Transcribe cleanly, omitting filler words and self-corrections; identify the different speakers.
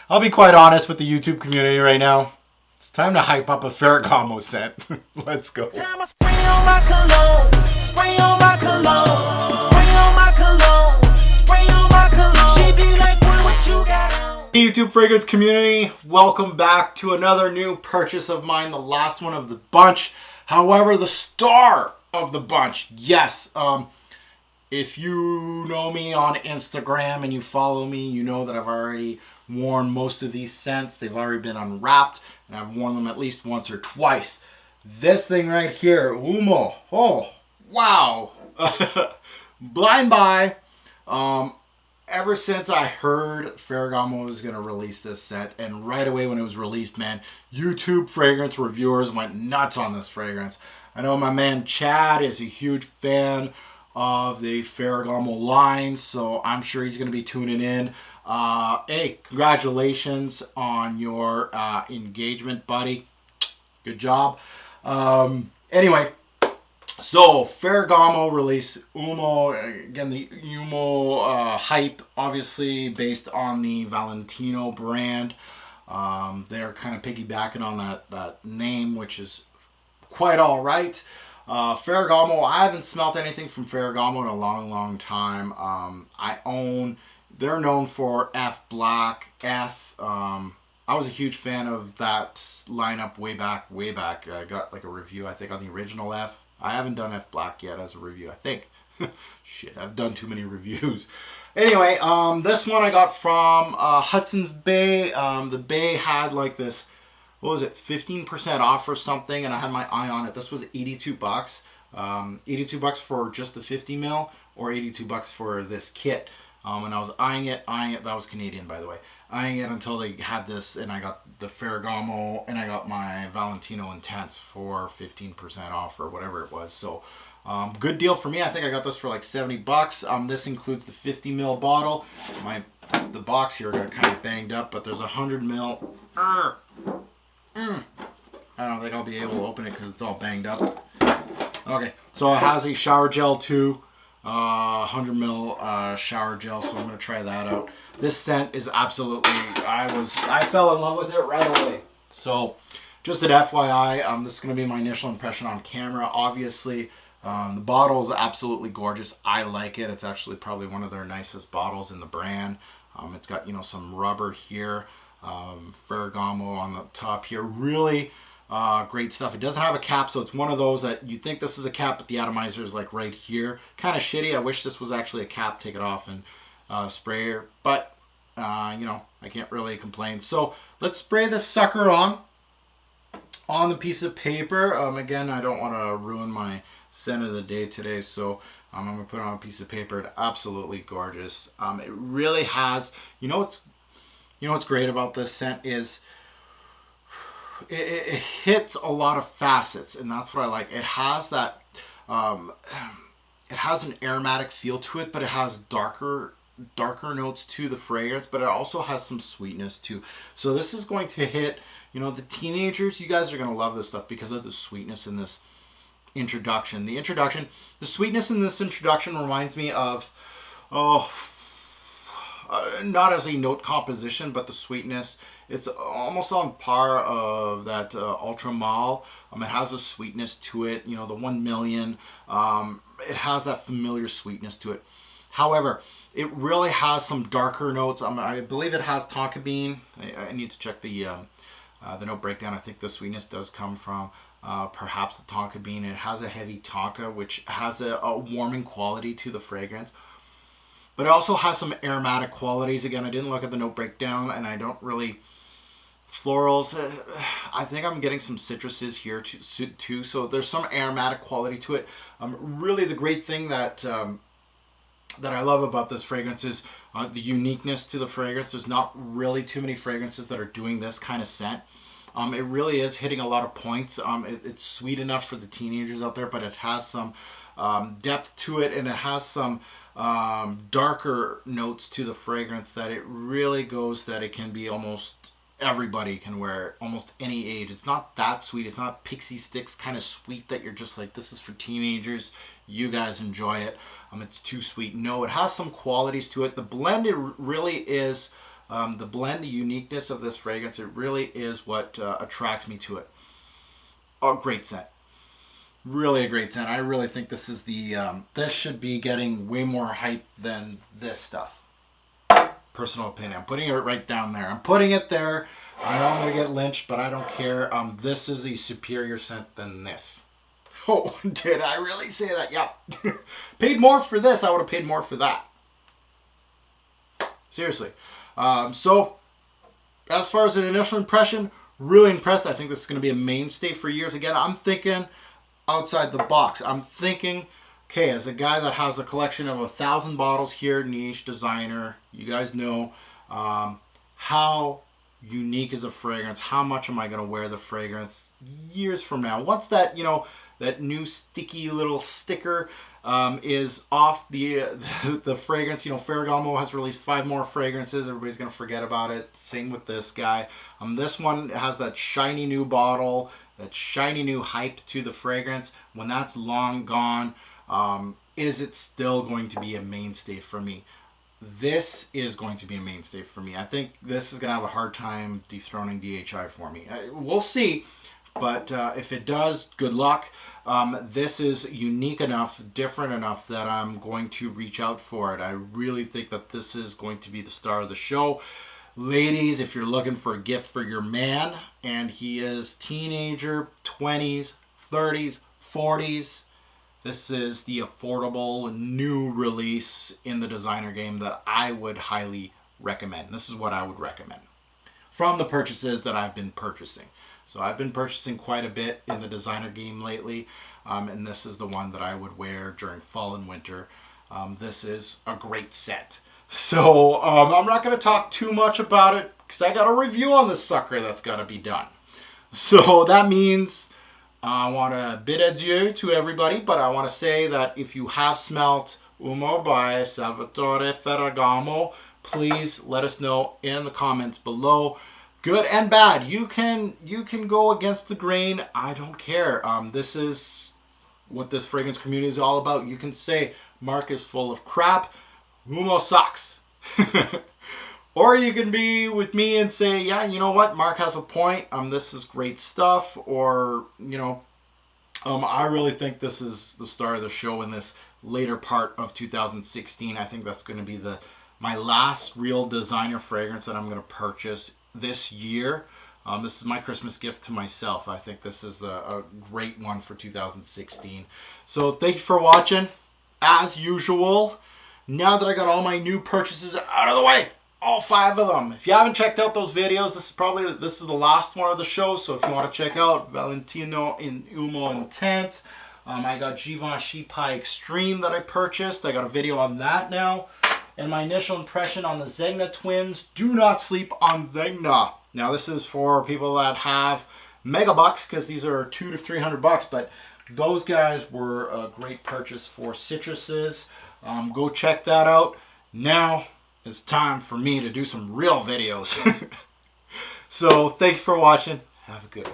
Speaker 1: I'll be quite honest with the YouTube community right now. It's time to hype up a Ferragamo scent. Let's go.
Speaker 2: Time I spray on my cologne, spray on my cologne, spray on my cologne, spray on my cologne. She be like, what you got on?
Speaker 1: Hey YouTube fragrance community, welcome back to another new purchase of mine, the last one of the bunch. However, the star of the bunch, yes. If you know me on Instagram and you follow me, you know that I've already worn most of these scents. They've already been unwrapped, and I've worn them at least once or twice. This thing right here, Uomo. Oh, wow. Blind buy. Ever since I heard Ferragamo was going to release this scent, and right away when it was released, man, YouTube fragrance reviewers went nuts on this fragrance. I know my man Chad is a huge fan of the Ferragamo line, so I'm sure he's going to be tuning in. Hey, congratulations on your engagement, buddy. Good job. Anyway, so Ferragamo released Uomo. Again, the Uomo hype, obviously based on the Valentino brand. They're kind of piggybacking on that name, which is quite all right. Ferragamo, I haven't smelt anything from Ferragamo in a long time. They're known for F Black, F. I was a huge fan of that lineup way back. I got like a review, I think, on the original F. I haven't done F Black yet as a review, I think. Shit, I've done too many reviews. Anyway, this one I got from Hudson's Bay. The Bay had like this, what was it, 15% off or something, and I had my eye on it. This was 82 bucks. 82 bucks for just the 50 mil, or 82 bucks for this kit. And I was eyeing it, that was Canadian, by the way, eyeing it until they had this, and I got the Ferragamo, and I got my Valentino Intense for 15% off, or whatever it was. So, good deal for me. I think I got this for like 70 bucks. This includes the 50 mil bottle. The box here got kind of banged up, but there's a 100 mil. I don't think I'll be able to open it because it's all banged up. Okay, so it has a shower gel too. 100 mil shower gel, so I'm going to try that out. This scent is absolutely, I fell in love with it right away. So, just an FYI, this is going to be my initial impression on camera. Obviously, the bottle is absolutely gorgeous. I like it. It's actually probably one of their nicest bottles in the brand. It's got, some rubber here, Ferragamo on the top here. Really great stuff. It doesn't have a cap, so it's one of those that you think this is a cap, but the atomizer is like right here. Kind of shitty. I wish this was actually a cap. Take it off and spray it. But, I can't really complain. So let's spray this sucker on the piece of paper. Again, I don't want to ruin my scent of the day today, so I'm going to put it on a piece of paper. It's absolutely gorgeous. It really has, what's great about this scent is it hits a lot of facets, and that's what I like. It has that, it has an aromatic feel to it, but it has darker notes to the fragrance, but it also has some sweetness too. So this is going to hit, the teenagers. You guys are going to love this stuff because of the sweetness in this introduction. The sweetness in this introduction reminds me of, not as a note composition, but the sweetness, it's almost on par of that Ultra Mal. It has a sweetness to it, the 1 million. It has that familiar sweetness to it. However, it really has some darker notes. I believe it has tonka bean. I need to check the note breakdown. I think the sweetness does come from perhaps the tonka bean. It has a heavy tonka, which has a warming quality to the fragrance. But it also has some aromatic qualities. Again, I didn't look at the note breakdown, and I don't really... Florals, I think I'm getting some citruses here too. So there's some aromatic quality to it. Really the great thing that I love about this fragrance is the uniqueness to the fragrance. There's not really too many fragrances that are doing this kind of scent. It really is hitting a lot of points. It's sweet enough for the teenagers out there, but it has some depth to it, and it has some darker notes to the fragrance that it really goes that it can be almost everybody can wear it, almost any age. It's not that sweet. It's not pixie sticks kind of sweet that you're just like, this is for teenagers. You guys enjoy it. It's too sweet. No, it has some qualities to it. The blend, it really is The blend, the uniqueness of this fragrance, it really is what attracts me to it. Oh, great scent. Really a great scent. I really think this is this should be getting way more hype than this stuff. Personal opinion. I'm putting it right down there. I'm putting it there. I know I'm going to get lynched, but I don't care. This is a superior scent than this. Oh, did I really say that? Yeah. Paid more for this, I would have paid more for that. Seriously. So, as far as an initial impression, really impressed. I think this is going to be a mainstay for years. Again, I'm thinking outside the box. I'm thinking, okay, as a guy that has a collection of 1,000 bottles here, niche, designer, you guys know how unique is a fragrance. How much am I going to wear the fragrance years from now? Once that, that new sticky little sticker is off the fragrance. Ferragamo has released 5 more fragrances. Everybody's going to forget about it. Same with this guy. This one has that shiny new bottle, that shiny new hype to the fragrance. When that's long gone, is it still going to be a mainstay for me? This is going to be a mainstay for me. I think this is going to have a hard time dethroning DHI for me. We'll see. But if it does, good luck. This is unique enough, different enough that I'm going to reach out for it. I really think that this is going to be the star of the show. Ladies, if you're looking for a gift for your man and he is teenager, 20s, 30s, 40s, this is the affordable new release in the designer game that I would highly recommend. This is what I would recommend from the purchases that I've been purchasing. So I've been purchasing quite a bit in the designer game lately, and this is the one that I would wear during fall and winter. This is a great set. So I'm not going to talk too much about it because I got a review on this sucker that's got to be done. So that means I want to bid adieu to everybody, but I want to say that if you have smelt Uomo by Salvatore Ferragamo, please let us know in the comments below. Good and bad. You can go against the grain. I don't care. This is what this fragrance community is all about. You can say Mark is full of crap. Uomo sucks. Or you can be with me and say, yeah, you know what? Mark has a point. This is great stuff. Or, I really think this is the star of the show in this later part of 2016. I think that's going to be my last real designer fragrance that I'm going to purchase this year. This is my Christmas gift to myself. I think this is a great one for 2016. So thank you for watching. As usual, now that I got all my new purchases out of the way, all 5 of them. If you haven't checked out those videos, this is the last one of the show. So if you want to check out Valentino in Uomo Intense, I got Givenchy Pie Extreme that I purchased. I got a video on that now. And my initial impression on the Zegna twins. Do not sleep on Zegna. Now this is for people that have mega bucks, because these are $200 to $300, but those guys were a great purchase for citruses. Go check that out. Now it's time for me to do some real videos. So thank you for watching. Have a good one.